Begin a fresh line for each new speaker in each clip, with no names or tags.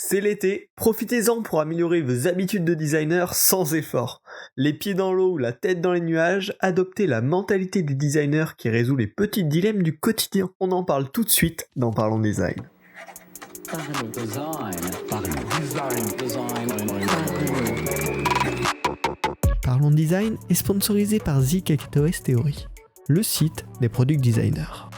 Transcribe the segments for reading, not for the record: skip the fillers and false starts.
C'est l'été, profitez-en pour améliorer vos habitudes de designer sans effort. Les pieds dans l'eau ou la tête dans les nuages, adoptez la mentalité du designer qui résout les petits dilemmes du quotidien. On en parle tout de suite dans Parlons Design. Parlons Design est sponsorisé par The Cacatoès Theory, le site des product designers.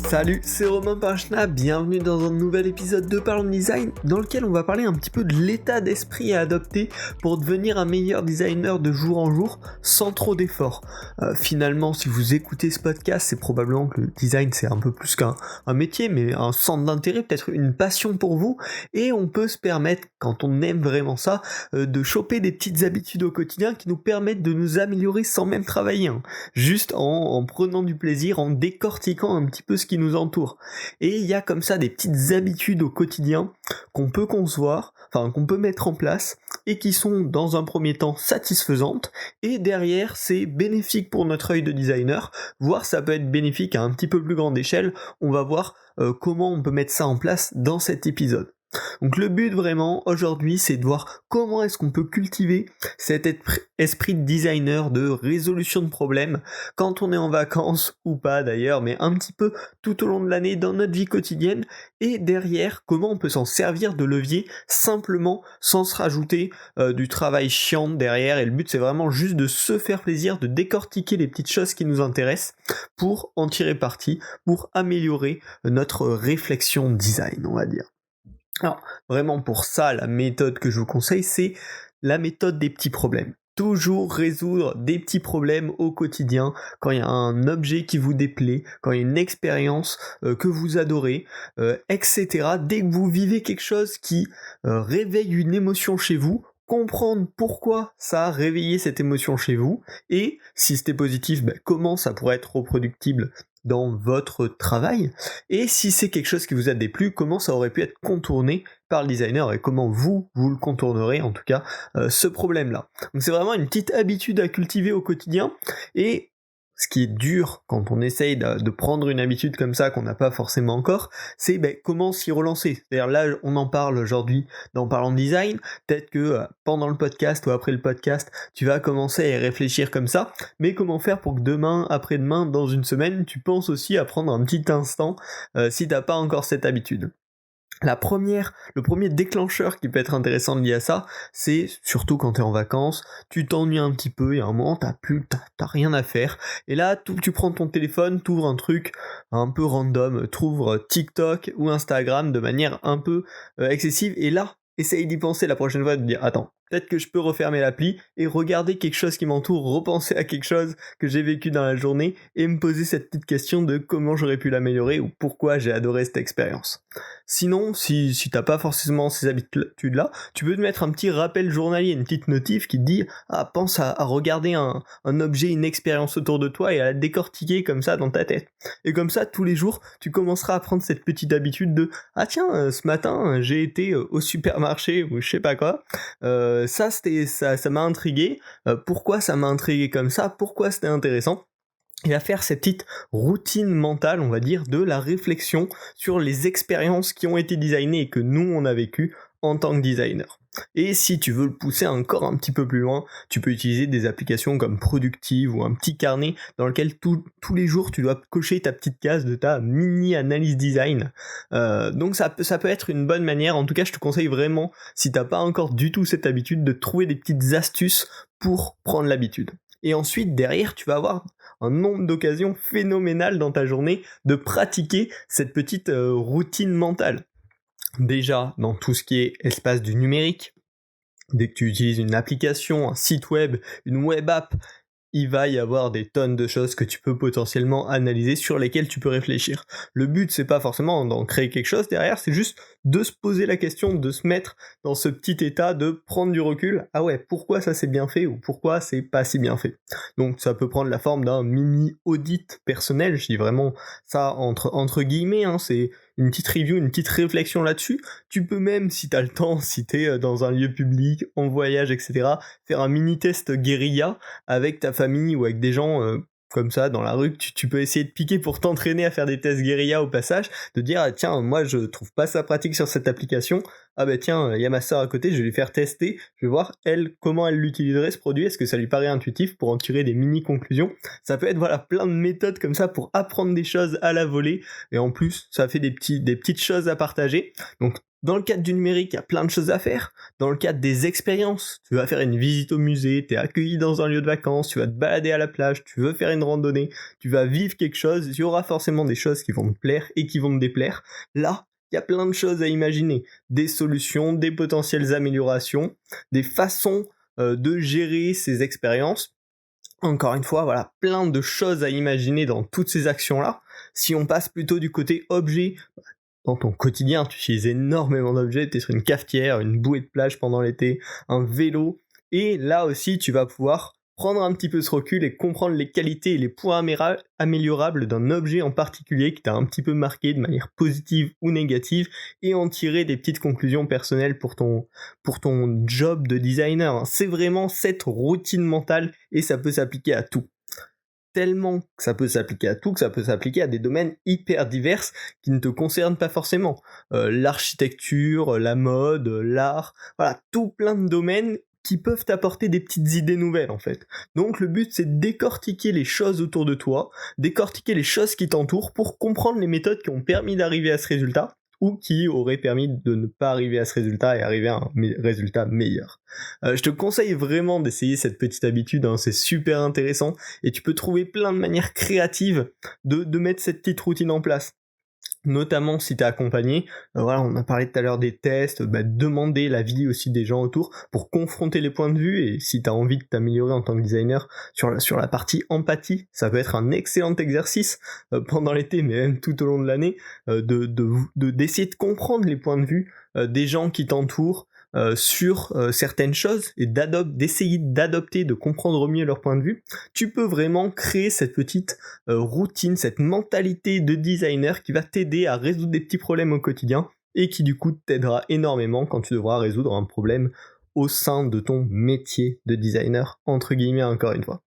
Salut, c'est Romain Pachna, bienvenue dans un nouvel épisode de Parlons Design dans lequel on va parler un petit peu de l'état d'esprit à adopter pour devenir un meilleur designer de jour en jour sans trop d'efforts. Finalement, si vous écoutez ce podcast, c'est probablement que le design c'est un peu plus qu'un métier, mais un centre d'intérêt, peut-être une passion pour vous, et on peut se permettre, quand on aime vraiment ça, de choper des petites habitudes au quotidien qui nous permettent de nous améliorer sans même travailler, juste en prenant du plaisir, en décortiquant un petit peu ce qui nous entoure. Et il y a comme ça des petites habitudes au quotidien qu'on peut concevoir, qu'on peut mettre en place et qui sont dans un premier temps satisfaisantes et derrière c'est bénéfique pour notre œil de designer, voire ça peut être bénéfique à un petit peu plus grande échelle. On va voir comment on peut mettre ça en place dans cet épisode. Donc le but vraiment aujourd'hui c'est de voir comment est-ce qu'on peut cultiver cet esprit de designer, de résolution de problèmes quand on est en vacances ou pas d'ailleurs, mais un petit peu tout au long de l'année dans notre vie quotidienne, et derrière comment on peut s'en servir de levier simplement sans se rajouter du travail chiant derrière. Et le but c'est vraiment juste de se faire plaisir, de décortiquer les petites choses qui nous intéressent pour en tirer parti, pour améliorer notre réflexion design, on va dire. Alors, vraiment pour ça, la méthode que je vous conseille, c'est la méthode des petits problèmes. Toujours résoudre des petits problèmes au quotidien, quand il y a un objet qui vous déplaît, quand il y a une expérience que vous adorez, etc. Dès que vous vivez quelque chose qui réveille une émotion chez vous, comprendre pourquoi ça a réveillé cette émotion chez vous, et si c'était positif, comment ça pourrait être reproductible dans votre travail, et si c'est quelque chose qui vous a déplu, comment ça aurait pu être contourné par le designer et comment vous le contournerez en tout cas ce problème-là. Donc c'est vraiment une petite habitude à cultiver au quotidien, et ce qui est dur quand on essaye de prendre une habitude comme ça qu'on n'a pas forcément encore, c'est comment s'y relancer. C'est-à-dire là, on en parle aujourd'hui dans Parlons Design, peut-être que pendant le podcast ou après le podcast, tu vas commencer à y réfléchir comme ça, mais comment faire pour que demain, après-demain, dans une semaine, tu penses aussi à prendre un petit instant si t'as pas encore cette habitude. Le premier déclencheur qui peut être intéressant lié à ça, c'est surtout quand t'es en vacances, tu t'ennuies un petit peu, il y a un moment t'as rien à faire, et là tu prends ton téléphone, t'ouvres un truc un peu random, t'ouvres TikTok ou Instagram de manière un peu excessive, et là, essaye d'y penser la prochaine fois, de dire attends, peut-être que je peux refermer l'appli et regarder quelque chose qui m'entoure, repenser à quelque chose que j'ai vécu dans la journée et me poser cette petite question de comment j'aurais pu l'améliorer ou pourquoi j'ai adoré cette expérience. Sinon, si t'as pas forcément ces habitudes-là, tu peux te mettre un petit rappel journalier, une petite notif qui te dit pense à regarder un objet, une expérience autour de toi et à la décortiquer comme ça dans ta tête. Et comme ça, tous les jours, tu commenceras à prendre cette petite habitude de tiens, ce matin, j'ai été au supermarché ou je sais pas quoi, ça m'a intrigué, pourquoi ça m'a intrigué comme ça, pourquoi c'était intéressant, et à faire cette petite routine mentale, on va dire, de la réflexion sur les expériences qui ont été designées et que nous on a vécues en tant que designer. Et si tu veux le pousser encore un petit peu plus loin, tu peux utiliser des applications comme Productive ou un petit carnet dans lequel tous les jours tu dois cocher ta petite case de ta mini analyse design. Donc ça peut être une bonne manière. En tout cas, je te conseille vraiment, si t'as pas encore du tout cette habitude, de trouver des petites astuces pour prendre l'habitude. Et ensuite, derrière, tu vas avoir un nombre d'occasions phénoménales dans ta journée de pratiquer cette petite routine mentale. Déjà, dans tout ce qui est espace du numérique, dès que tu utilises une application, un site web, une web app, il va y avoir des tonnes de choses que tu peux potentiellement analyser, sur lesquelles tu peux réfléchir. Le but, c'est pas forcément d'en créer quelque chose derrière, c'est juste de se poser la question, de se mettre dans ce petit état, de prendre du recul. Ah ouais, pourquoi ça c'est bien fait ou pourquoi c'est pas si bien fait. Donc ça peut prendre la forme d'un mini audit personnel, je dis vraiment ça entre guillemets, c'est une petite review, une petite réflexion là-dessus. Tu peux même, si t'as le temps, si t'es dans un lieu public, en voyage, etc., faire un mini test guérilla avec ta famille ou avec des gens comme ça dans la rue que tu peux essayer de piquer pour t'entraîner à faire des tests guérilla au passage, de dire ah, tiens moi je trouve pas ça pratique sur cette application, ah bah tiens il y a ma sœur à côté, je vais lui faire tester, je vais voir elle comment elle l'utiliserait ce produit, est-ce que ça lui paraît intuitif pour en tirer des mini conclusions. Ça peut être voilà plein de méthodes comme ça pour apprendre des choses à la volée, et en plus ça fait des petites choses à partager. Donc dans le cadre du numérique, il y a plein de choses à faire. Dans le cadre des expériences, tu vas faire une visite au musée, tu es accueilli dans un lieu de vacances, tu vas te balader à la plage, tu veux faire une randonnée, tu vas vivre quelque chose, il y aura forcément des choses qui vont te plaire et qui vont te déplaire. Là, il y a plein de choses à imaginer, des solutions, des potentielles améliorations, des façons de gérer ces expériences. Encore une fois, voilà, plein de choses à imaginer dans toutes ces actions-là. Si on passe plutôt du côté objet, dans ton quotidien, tu utilises énormément d'objets, tu es sur une cafetière, une bouée de plage pendant l'été, un vélo, et là aussi tu vas pouvoir prendre un petit peu ce recul et comprendre les qualités et les points améliorables d'un objet en particulier qui t'a un petit peu marqué de manière positive ou négative, et en tirer des petites conclusions personnelles pour ton job de designer. C'est vraiment cette routine mentale, et ça peut s'appliquer à tout. Tellement que ça peut s'appliquer à tout, que ça peut s'appliquer à des domaines hyper divers qui ne te concernent pas forcément. L'architecture, la mode, l'art, voilà, tout plein de domaines qui peuvent t'apporter des petites idées nouvelles en fait. Donc le but c'est de décortiquer les choses autour de toi, décortiquer les choses qui t'entourent pour comprendre les méthodes qui ont permis d'arriver à ce résultat, ou qui auraient permis de ne pas arriver à ce résultat et arriver à un résultat meilleur. Je te conseille vraiment d'essayer cette petite habitude, hein, c'est super intéressant, et tu peux trouver plein de manières créatives de mettre cette petite routine en place. Notamment si t'es accompagné, voilà, on a parlé tout à l'heure des tests, demander l'avis aussi des gens autour pour confronter les points de vue, et si t'as envie de t'améliorer en tant que designer sur la partie empathie, ça peut être un excellent exercice pendant l'été, mais même tout au long de l'année, d'essayer de comprendre les points de vue des gens qui t'entourent, sur certaines choses, et d'essayer d'adopter, de comprendre mieux leur point de vue. Tu peux vraiment créer cette petite routine, cette mentalité de designer qui va t'aider à résoudre des petits problèmes au quotidien, et qui du coup t'aidera énormément quand tu devras résoudre un problème au sein de ton métier de designer, entre guillemets encore une fois.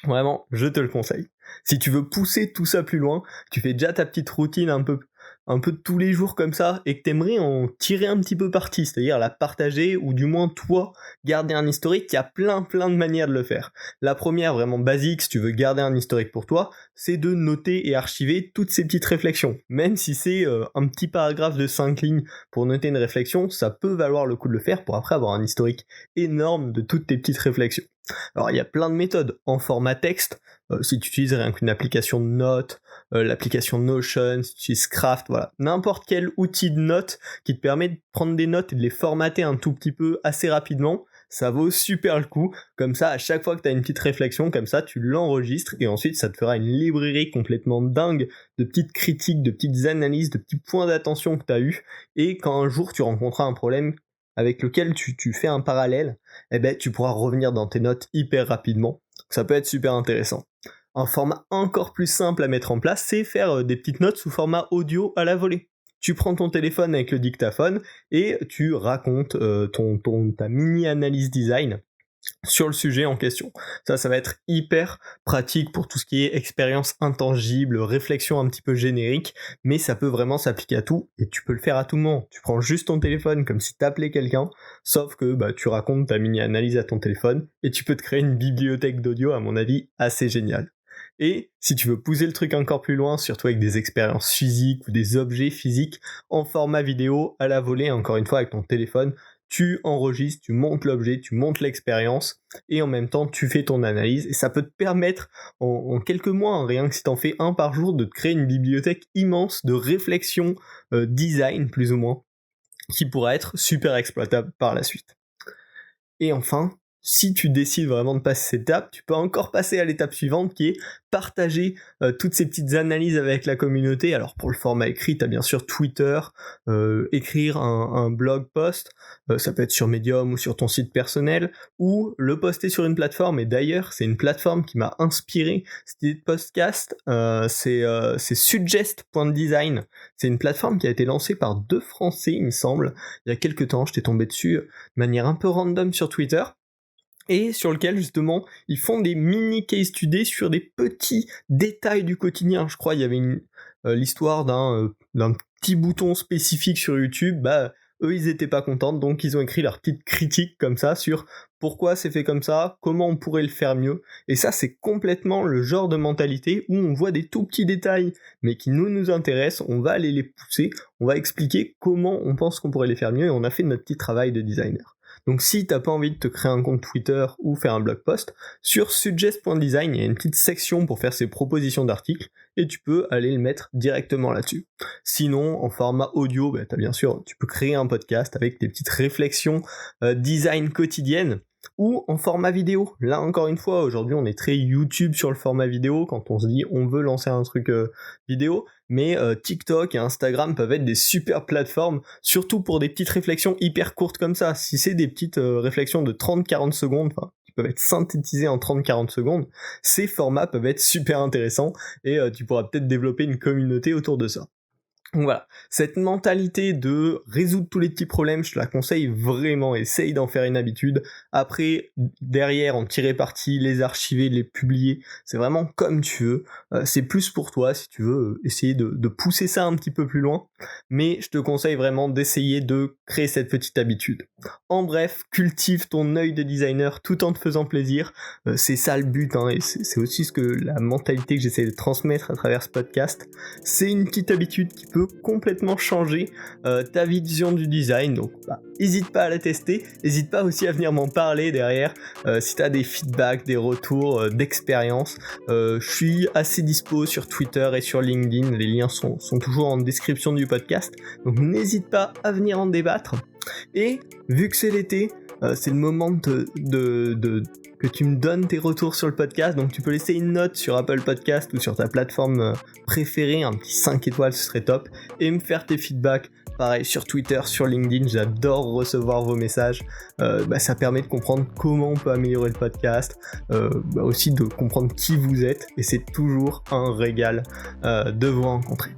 Vraiment, je te le conseille. Si tu veux pousser tout ça plus loin, tu fais déjà ta petite routine un peu de tous les jours comme ça, et que t'aimerais en tirer un petit peu parti, c'est-à-dire la partager, ou du moins toi, garder un historique, il y a plein de manières de le faire. La première, vraiment basique, si tu veux garder un historique pour toi, c'est de noter et archiver toutes ces petites réflexions. Même si c'est un petit paragraphe de 5 lignes pour noter une réflexion, ça peut valoir le coup de le faire pour après avoir un historique énorme de toutes tes petites réflexions. Alors il y a plein de méthodes en format texte, si tu utilises rien qu'une application de notes, l'application Notion, si tu utilises Craft, voilà, n'importe quel outil de notes qui te permet de prendre des notes et de les formater un tout petit peu assez rapidement, ça vaut super le coup. Comme ça, à chaque fois que tu as une petite réflexion comme ça, tu l'enregistres, et ensuite ça te fera une librairie complètement dingue de petites critiques, de petites analyses, de petits points d'attention que tu as eu, et quand un jour tu rencontras un problème avec lequel tu fais un parallèle, eh ben tu pourras revenir dans tes notes hyper rapidement. Ça peut être super intéressant. Un format encore plus simple à mettre en place, c'est faire des petites notes sous format audio à la volée. Tu prends ton téléphone avec le dictaphone et tu racontes ta mini-analyse design sur le sujet en question. Ça va être hyper pratique pour tout ce qui est expérience intangible, réflexion un petit peu générique, mais ça peut vraiment s'appliquer à tout, et tu peux le faire à tout moment. Tu prends juste ton téléphone comme si t'appelais quelqu'un, sauf que tu racontes ta mini-analyse à ton téléphone, et tu peux te créer une bibliothèque d'audio, à mon avis, assez géniale. Et si tu veux pousser le truc encore plus loin, surtout avec des expériences physiques ou des objets physiques en format vidéo à la volée, encore une fois avec ton téléphone, tu enregistres, tu montes l'objet, tu montes l'expérience, et en même temps tu fais ton analyse, et ça peut te permettre en quelques mois, hein, rien que si t'en fais un par jour, de te créer une bibliothèque immense de réflexion design plus ou moins, qui pourra être super exploitable par la suite. Et enfin, si tu décides vraiment de passer cette étape, tu peux encore passer à l'étape suivante qui est partager toutes ces petites analyses avec la communauté. Alors pour le format écrit, tu as bien sûr Twitter, écrire un blog post, ça peut être sur Medium ou sur ton site personnel, ou le poster sur une plateforme. Et d'ailleurs, c'est une plateforme qui m'a inspiré cette idée de podcast, c'est Suggest.design. C'est une plateforme qui a été lancée par 2 Français, il me semble, il y a quelques temps. J'étais tombé dessus de manière un peu random sur Twitter. et sur lequel justement ils font des mini case studies sur des petits détails du quotidien. Je crois il y avait l'histoire d'un petit bouton spécifique sur YouTube, eux ils étaient pas contents, donc ils ont écrit leur petite critique comme ça sur pourquoi c'est fait comme ça, comment on pourrait le faire mieux, et ça c'est complètement le genre de mentalité où on voit des tout petits détails mais qui nous intéressent, on va aller les pousser, on va expliquer comment on pense qu'on pourrait les faire mieux, et on a fait notre petit travail de designer. Donc si t'as pas envie de te créer un compte Twitter ou faire un blog post, sur suggest.design, il y a une petite section pour faire ses propositions d'articles, et tu peux aller le mettre directement là-dessus. Sinon, en format audio, bien sûr, tu peux créer un podcast avec tes petites réflexions design quotidiennes, ou en format vidéo. Là encore une fois, aujourd'hui on est très YouTube sur le format vidéo quand on se dit on veut lancer un truc vidéo, mais TikTok et Instagram peuvent être des super plateformes, surtout pour des petites réflexions hyper courtes comme ça. Si c'est des petites réflexions de 30-40 secondes, qui peuvent être synthétisées en 30-40 secondes, ces formats peuvent être super intéressants, et tu pourras peut-être développer une communauté autour de ça. Donc voilà, cette mentalité de résoudre tous les petits problèmes, je te la conseille vraiment, essaye d'en faire une habitude. Après, derrière, en tirer parti, les archiver, les publier, c'est vraiment comme tu veux. C'est plus pour toi si tu veux essayer de pousser ça un petit peu plus loin, mais je te conseille vraiment d'essayer de créer cette petite habitude. En bref, cultive ton œil de designer tout en te faisant plaisir, c'est ça le but, et c'est aussi la mentalité que j'essaie de transmettre à travers ce podcast. C'est une petite habitude qui peut complètement changer ta vision du design, donc n'hésite pas à la tester, n'hésite pas aussi à venir m'en parler derrière si tu as des feedbacks, des retours d'expérience. Je suis assez dispo sur Twitter et sur LinkedIn, les liens sont toujours en description du podcast, donc n'hésite pas à venir en débattre. Et vu que c'est l'été, c'est le moment que tu me donnes tes retours sur le podcast, donc tu peux laisser une note sur Apple Podcast ou sur ta plateforme préférée, un petit 5 étoiles, ce serait top, et me faire tes feedbacks, pareil sur Twitter, sur LinkedIn, j'adore recevoir vos messages, ça permet de comprendre comment on peut améliorer le podcast, aussi de comprendre qui vous êtes, et c'est toujours un régal de vous rencontrer.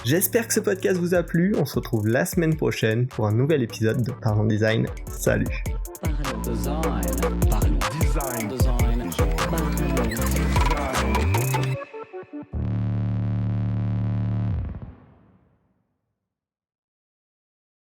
J'espère que ce podcast vous a plu, on se retrouve la semaine prochaine pour un nouvel épisode de Parlons Design. Salut.
Parlons Design.